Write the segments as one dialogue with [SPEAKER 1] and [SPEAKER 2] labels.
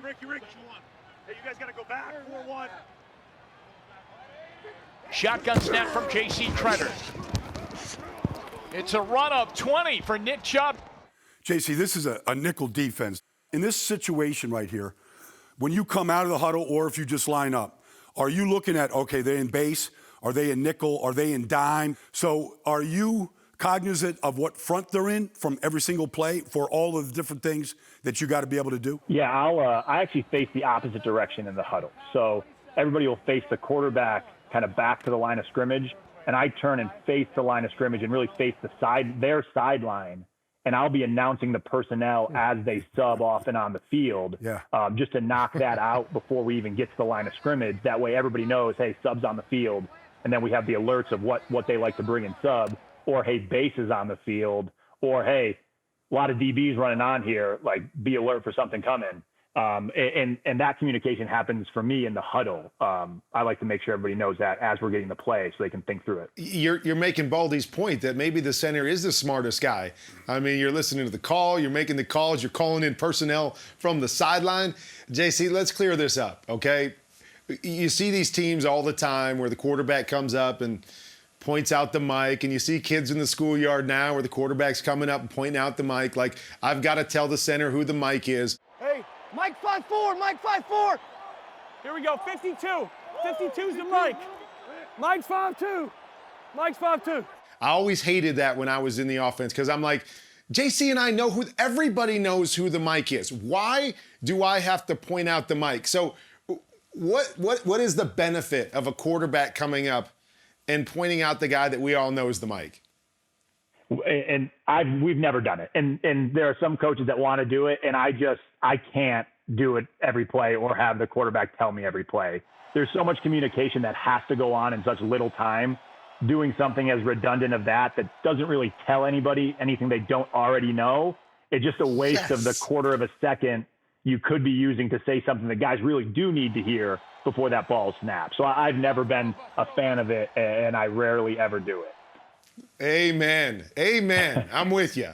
[SPEAKER 1] Ricky. Hey, you guys got to go back. 4-1.
[SPEAKER 2] Shotgun snap from J.C. Tretter. It's a run of 20 for Nick Chubb.
[SPEAKER 3] JC, this is a nickel defense. In this situation right here, when you come out of the huddle or if you just line up, are you looking at, okay, they're in base, are they in nickel, are they in dime? So are you cognizant of what front they're in from every single play for all of the different things that you got to be able to do?
[SPEAKER 4] Yeah, I actually face the opposite direction in the huddle. So everybody will face the quarterback kind of back to the line of scrimmage, and I turn and face the line of scrimmage and really face their sideline, and I'll be announcing the personnel as they sub off and on the field, just to knock that out before we even get to the line of scrimmage. That way everybody knows, hey, sub's on the field, and then we have the alerts of what they like to bring in sub, or, hey, base is on the field, or, hey, a lot of DBs running on here, like, be alert for something coming. And that communication happens for me in the huddle. I like to make sure everybody knows that as we're getting the play so they can think through it.
[SPEAKER 5] You're making Baldy's point that maybe the center is the smartest guy. I mean, you're listening to the call, you're making the calls, you're calling in personnel from the sideline. JC, let's clear this up, okay? You see these teams all the time where the quarterback comes up and points out the mic, and you see kids in the schoolyard now where the quarterback's coming up and pointing out the mic like, I've got to tell the center who the mic is.
[SPEAKER 1] Hey, Mike 5-4, Mike 5-4.
[SPEAKER 6] Here we go, 52. 52's the mic. Mike's 5-2. Mike's 5-2.
[SPEAKER 5] I always hated that when I was in the offense because I'm like, JC and I know everybody knows who the mic is. Why do I have to point out the mic? So what is the benefit of a quarterback coming up and pointing out the guy that we all know is the mic?
[SPEAKER 4] And we've never done it. And there are some coaches that want to do it, and I can't do it every play or have the quarterback tell me every play. There's so much communication that has to go on in such little time. Doing something as redundant of that doesn't really tell anybody anything they don't already know. It's just a waste of the quarter of a second you could be using to say something that guys really do need to hear before that ball snaps. So I've never been a fan of it, and I rarely ever do it.
[SPEAKER 5] Amen. I'm with you.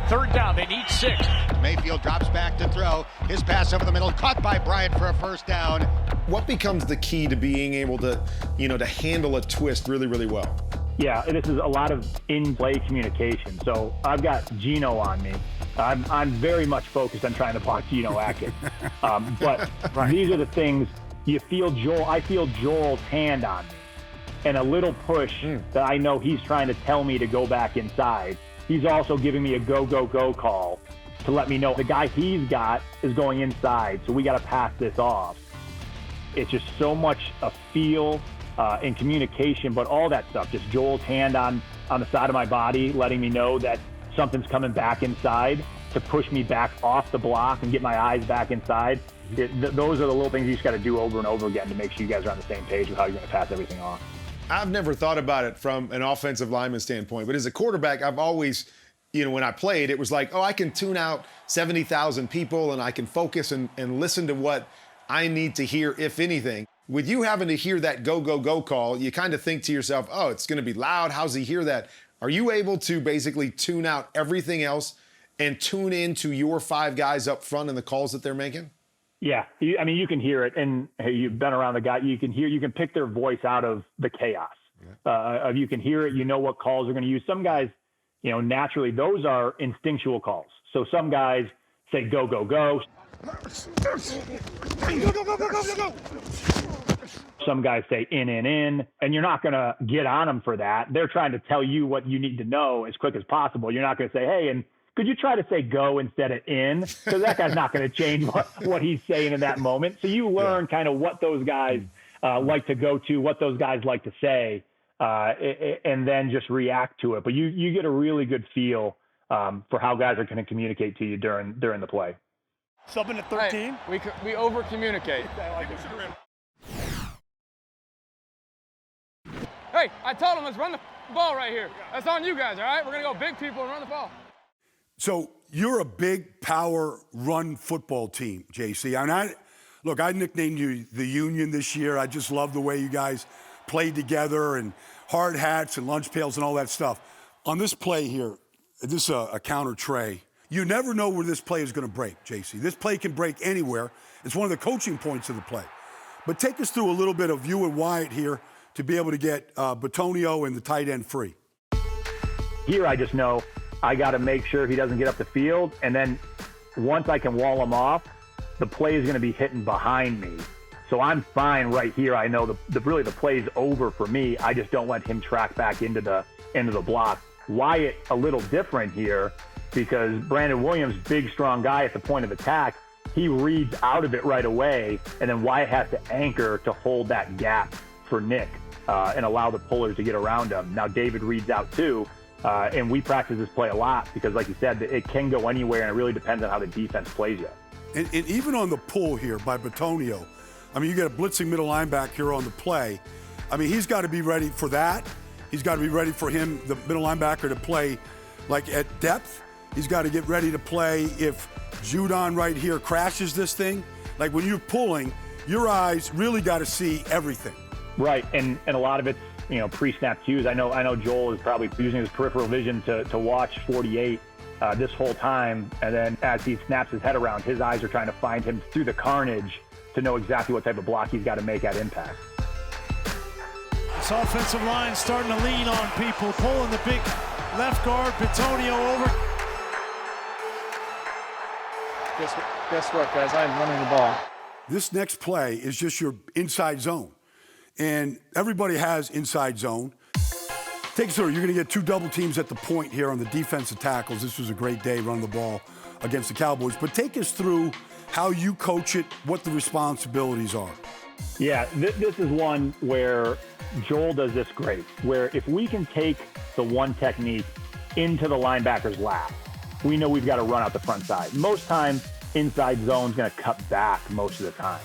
[SPEAKER 2] Third down, they need 6.
[SPEAKER 7] Mayfield drops back to throw. His pass over the middle, caught by Bryant for a first down.
[SPEAKER 5] What becomes the key to being able to, to handle a twist really, really well?
[SPEAKER 4] Yeah, this is a lot of in-play communication. So I've got Geno on me. I'm very much focused on trying to block Geno Atkins. But these are the things I feel Joel's hand on me. And a little push that I know he's trying to tell me to go back inside. He's also giving me a go, go, go call to let me know the guy he's got is going inside, so we got to pass this off. It's just so much a feel and communication, but all that stuff, just Joel's hand on the side of my body, letting me know that something's coming back inside to push me back off the block and get my eyes back inside. Those are the little things you just got to do over and over again to make sure you guys are on the same page with how you're going to pass everything off.
[SPEAKER 5] I've never thought about it from an offensive lineman standpoint, but as a quarterback, I've always, when I played, it was like, I can tune out 70,000 people and I can focus and listen to what I need to hear, if anything. With you having to hear that go, go, go call, you kind of think to yourself, it's going to be loud. How's he hear that? Are you able to basically tune out everything else and tune into your 5 guys up front and the calls that they're making?
[SPEAKER 4] Yeah, you can hear it, and hey, you've been around the guy. You can pick their voice out of the chaos. You can hear it. You know what calls they're going to use. Some guys, naturally, those are instinctual calls. So some guys say go, go, go. Some guys say in, and you're not going to get on them for that. They're trying to tell you what you need to know as quick as possible. You're not going to say, hey, and could you try to say go instead of in? Because that guy's not going to change what he's saying in that moment. So you learn kind of what those guys like to go to, what those guys like to say, and then just react to it. But you get a really good feel for how guys are going to communicate to you during the play.
[SPEAKER 1] Subbing at 13.
[SPEAKER 6] Hey, we over-communicate. Hey, I told him, let's run the ball right here. That's on you guys, all right? We're going to go big people and run the ball.
[SPEAKER 3] So you're a big power run football team, JC. And I nicknamed you the Union this year. I just love the way you guys played together and hard hats and lunch pails and all that stuff. On this play here, this is a counter tray. You never know where this play is going to break, JC. This play can break anywhere. It's one of the coaching points of the play. But take us through a little bit of you and Wyatt here to be able to get Bitonio and the tight end free.
[SPEAKER 4] Here, I just know I got to make sure he doesn't get up the field. And then once I can wall him off, the play is going to be hitting behind me. So I'm fine right here. I know really the play's over for me. I just don't let him track back into the block. Wyatt, a little different here because Brandon Williams, big, strong guy at the point of attack, he reads out of it right away, and then Wyatt has to anchor to hold that gap for Nick and allow the pullers to get around him. Now David reads out too, and we practice this play a lot because, like you said, it can go anywhere, and it really depends on how the defense plays you.
[SPEAKER 3] And even on the pull here by Bitonio, I mean, you get a blitzing middle linebacker here on the play. I mean, he's got to be ready for that. He's got to be ready for him, the middle linebacker, to play like at depth. He's got to get ready to play if Judon right here crashes this thing. Like when you're pulling, your eyes really got to see everything.
[SPEAKER 4] Right, and a lot of it's, pre-snap cues. I know Joel is probably using his peripheral vision to watch 48 this whole time, and then as he snaps his head around, his eyes are trying to find him through the carnage to know exactly what type of block he's got to make at impact.
[SPEAKER 8] This offensive line starting to lean on people, pulling the big left guard, Bitonio over.
[SPEAKER 9] Guess what, guys? I'm running the ball.
[SPEAKER 3] This next play is just your inside zone. And everybody has inside zone. Take us through. You're going to get two double teams at the point here on the defensive tackles. This was a great day running the ball against the Cowboys. But take us through how you coach it, what the responsibilities are.
[SPEAKER 4] Yeah, this is one where Joel does this great, where if we can take the one technique into the linebacker's lap, we know we've got to run out the front side. Most times, inside zone's going to cut back most of the time.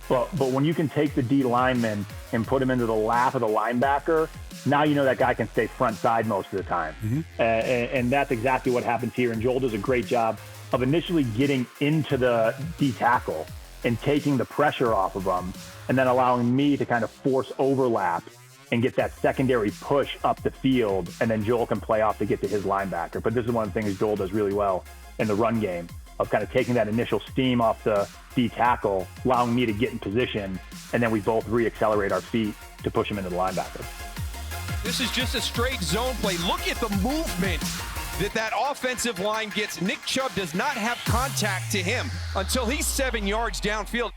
[SPEAKER 4] But when you can take the D lineman and put him into the lap of the linebacker, now you know that guy can stay front side most of the time. Mm-hmm. And that's exactly what happens here. And Joel does a great job of initially getting into the D tackle and taking the pressure off of them, and then allowing me to kind of force overlap and get that secondary push up the field, and then Joel can play off to get to his linebacker. But this is one of the things Joel does really well in the run game, of kind of taking that initial steam off the D tackle, allowing me to get in position, and then we both re-accelerate our feet to push him into the linebacker.
[SPEAKER 10] This is just a straight zone play. Look at the movement that offensive line gets. Nick Chubb does not have contact to him until he's 7 yards downfield.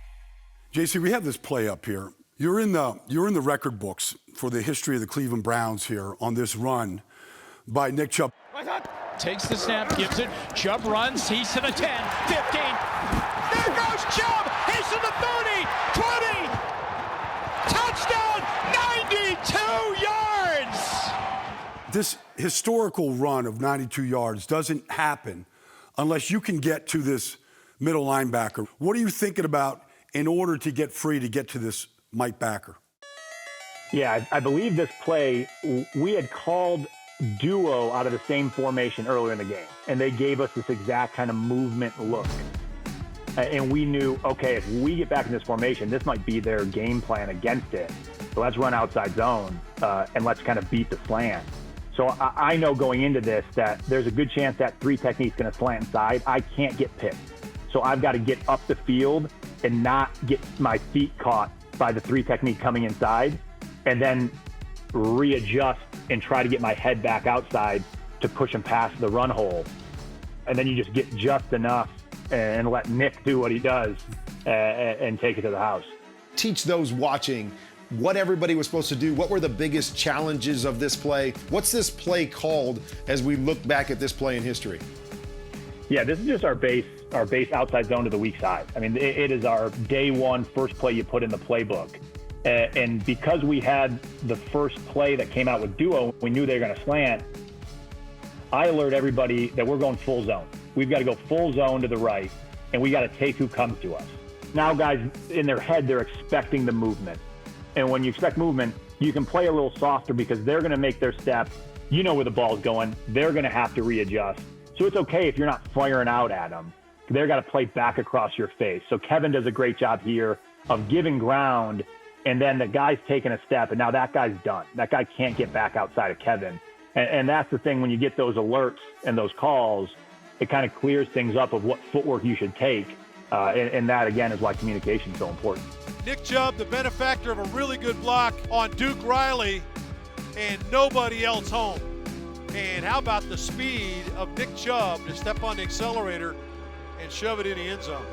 [SPEAKER 3] JC, we have this play up here. You're in the record books for the history of the Cleveland Browns here on this run by Nick Chubb.
[SPEAKER 2] Takes the snap, gives it. Chubb runs. He's to the 10, 15.
[SPEAKER 10] There goes Chubb. He's to the 30, 20. Touchdown, 92 yards.
[SPEAKER 3] This historical run of 92 yards doesn't happen unless you can get to this middle linebacker. What are you thinking about in order to get free to get to this Mike backer?
[SPEAKER 4] Yeah, I believe this play, we had called duo out of the same formation earlier in the game, and they gave us this exact kind of movement look. And we knew, okay, if we get back in this formation, this might be their game plan against it. So let's run outside zone and let's kind of beat the slant. So I know going into this that there's a good chance that three technique's going to slant inside. I can't get picked. So I've got to get up the field and not get my feet caught by the three technique coming inside, and then readjust and try to get my head back outside to push him past the run hole. And then you just get just enough and let Nick do what he does and take it to the house.
[SPEAKER 5] Teach those watching what everybody was supposed to do. What were the biggest challenges of this play? What's this play called as we look back at this play in history?
[SPEAKER 4] Yeah, this is just our base outside zone to the weak side. I mean, it is our day one first play you put in the playbook. And because we had the first play that came out with duo, we knew they were going to slant. I alert everybody that we're going full zone. We've got to go full zone to the right, and we got to take who comes to us. Now, guys, in their head, they're expecting the movement. And when you expect movement, you can play a little softer because they're going to make their step. You know where the ball's going. They're going to have to readjust. So it's okay if you're not firing out at them. They're got to play back across your face. So Kevin does a great job here of giving ground, and then the guy's taking a step, and now that guy's done. That guy can't get back outside of Kevin. And that's the thing, when you get those alerts and those calls, it kind of clears things up of what footwork you should take. And that, again, is why communication is so important.
[SPEAKER 8] Nick Chubb, the benefactor of a really good block on Duke Riley, and nobody else home. And how about the speed of Nick Chubb to step on the accelerator and shove it in the end zone?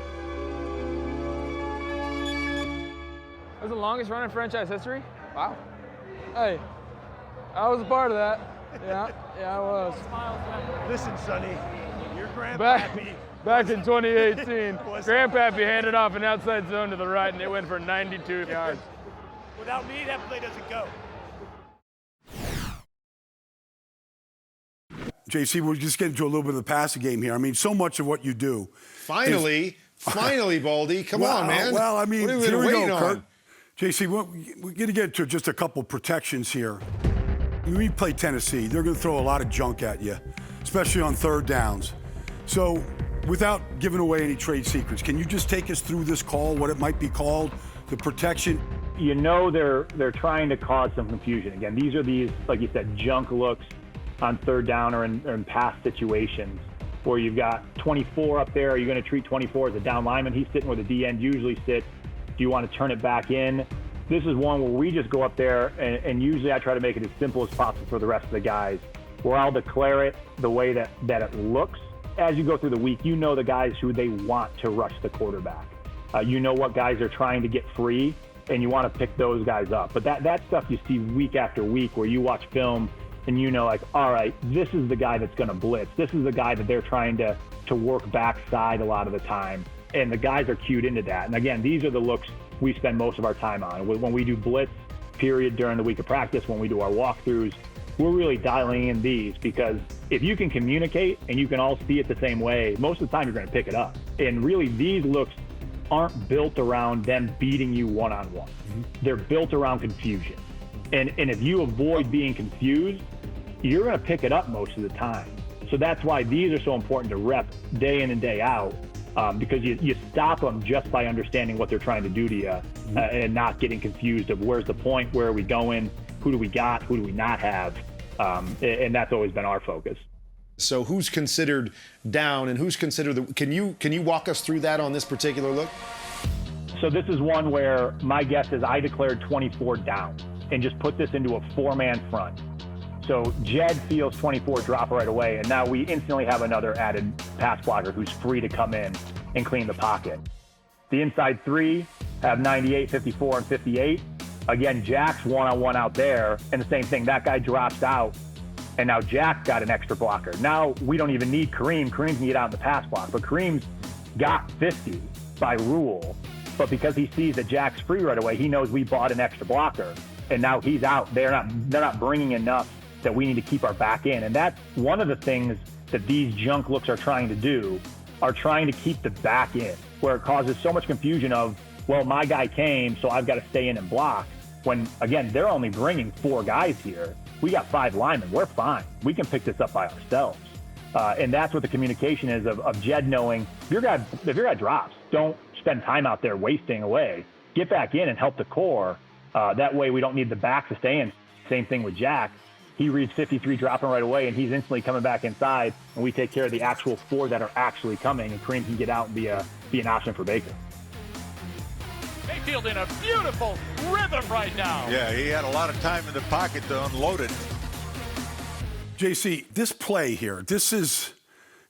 [SPEAKER 6] That's the longest run in franchise history? Wow. Hey, I was a part of that. Yeah, I was.
[SPEAKER 1] Listen, Sonny, your grandpappy.
[SPEAKER 6] Back in 2018, Grandpappy handed off an outside zone to the right, and it went for 92 yards.
[SPEAKER 1] Without me, that play doesn't go.
[SPEAKER 3] JC, we're just getting to a little bit of the passing game here. I mean, so much of what you do.
[SPEAKER 5] Finally, Baldy. Come on, man.
[SPEAKER 3] Well, I mean,
[SPEAKER 5] what are we
[SPEAKER 3] here we
[SPEAKER 5] waiting
[SPEAKER 3] go,
[SPEAKER 5] on?
[SPEAKER 3] Kurt. JC, we're going to get to just a couple protections here. When we play Tennessee, they're going to throw a lot of junk at you, especially on third downs. So, without giving away any trade secrets, can you just take us through this call, what it might be called, the protection?
[SPEAKER 4] You know they're trying to cause some confusion. Again, these are these, like you said, junk looks on third down or in pass situations where you've got 24 up there. Are you going to treat 24 as a down lineman? He's sitting where the D end usually sits. Do you want to turn it back in? This is one where we just go up there, and usually I try to make it as simple as possible for the rest of the guys, where I'll declare it the way that it looks. As you go through the week, you know the guys who they want to rush the quarterback. You know what guys are trying to get free, and you want to pick those guys up. But that stuff you see week after week where you watch film and you know, like, all right, this is the guy that's going to blitz. This is the guy that they're trying to work backside a lot of the time. And the guys are cued into that. And again, these are the looks we spend most of our time on. When we do blitz, period, during the week of practice, when we do our walkthroughs, we're really dialing in these, because if you can communicate and you can all see it the same way, most of the time you're going to pick it up. And really, these looks aren't built around them beating you one-on-one. They're built around confusion. And if you avoid being confused, you're going to pick it up most of the time. So that's why these are so important to rep day in and day out, because you stop them just by understanding what they're trying to do to you, and not getting confused of where's the point, where are we going, who do we got, who do we not have, and that's always been our focus.
[SPEAKER 5] So who's considered down and who's considered can you walk us through that on this particular look?
[SPEAKER 4] So this is one where my guess is I declared 24 down and just put this into a 4-man front. So Jed feels 24 drop right away, and now we instantly have another added pass blocker who's free to come in and clean the pocket. The inside 3 have 98, 54, and 58. Again, Jack's one-on-one out there, and the same thing, that guy drops out, and now Jack got an extra blocker. Now we don't even need Kareem. Kareem can get out in the pass block, but Kareem's got 50 by rule. But because he sees that Jack's free right away, he knows we bought an extra blocker, and now he's out. They're not bringing enough that we need to keep our back in. And that's one of the things that these junk looks are trying to do, are trying to keep the back in, where it causes so much confusion of, well, my guy came, so I've got to stay in and block. When, again, they're only bringing 4 guys here. We got 5 linemen. We're fine. We can pick this up by ourselves. And that's what the communication is of Jed knowing, if your guy drops, don't spend time out there wasting away. Get back in and help the core. That way we don't need the back to stay in. Same thing with Jack. He reads 53 dropping right away, and he's instantly coming back inside, and we take care of the actual 4 that are actually coming, and Kareem can get out and be an option for Baker.
[SPEAKER 2] Mayfield in a beautiful rhythm right now.
[SPEAKER 11] Yeah, he had a lot of time in the pocket to unload it.
[SPEAKER 3] JC, this play here,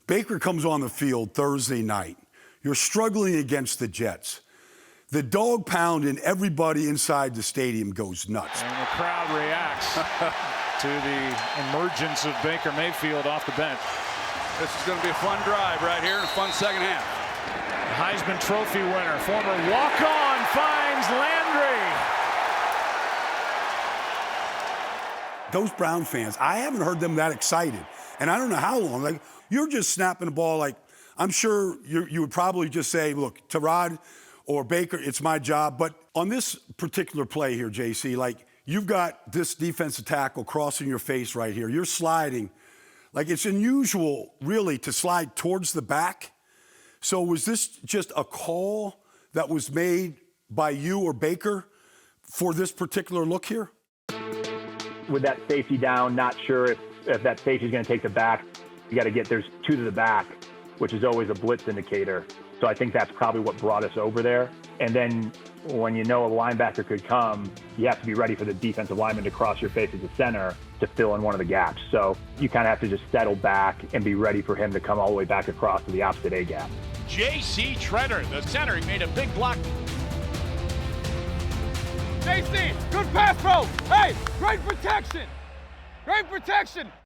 [SPEAKER 3] Baker comes on the field Thursday night. You're struggling against the Jets. The dog pound and everybody inside the stadium goes nuts.
[SPEAKER 2] And the crowd reacts to the emergence of Baker Mayfield off the bench.
[SPEAKER 12] This is going to be a fun drive right here, a fun second half.
[SPEAKER 2] Heisman Trophy winner, former walk-on, finds Landry.
[SPEAKER 3] Those Brown fans, I haven't heard them that excited. And I don't know how long. Like, you're just snapping the ball. Like, I'm sure you would probably just say, look, Tyrod or Baker, it's my job. But on this particular play here, JC, like, you've got this defensive tackle crossing your face right here. You're sliding. Like, it's unusual, really, to slide towards the back. So was this just a call that was made by you or Baker for this particular look here?
[SPEAKER 4] With that safety down, not sure if that safety is going to take the back. You got to get, there's 2 to the back. which is always a blitz indicator. So I think that's probably what brought us over there. And then when you know a linebacker could come, you have to be ready for the defensive lineman to cross your face as a center to fill in one of the gaps. So you kind of have to just settle back and be ready for him to come all the way back across to the opposite A gap.
[SPEAKER 12] J.C. Tretter, the center, he made a big block.
[SPEAKER 6] JC, good pass, bro. Hey, great protection. Great protection.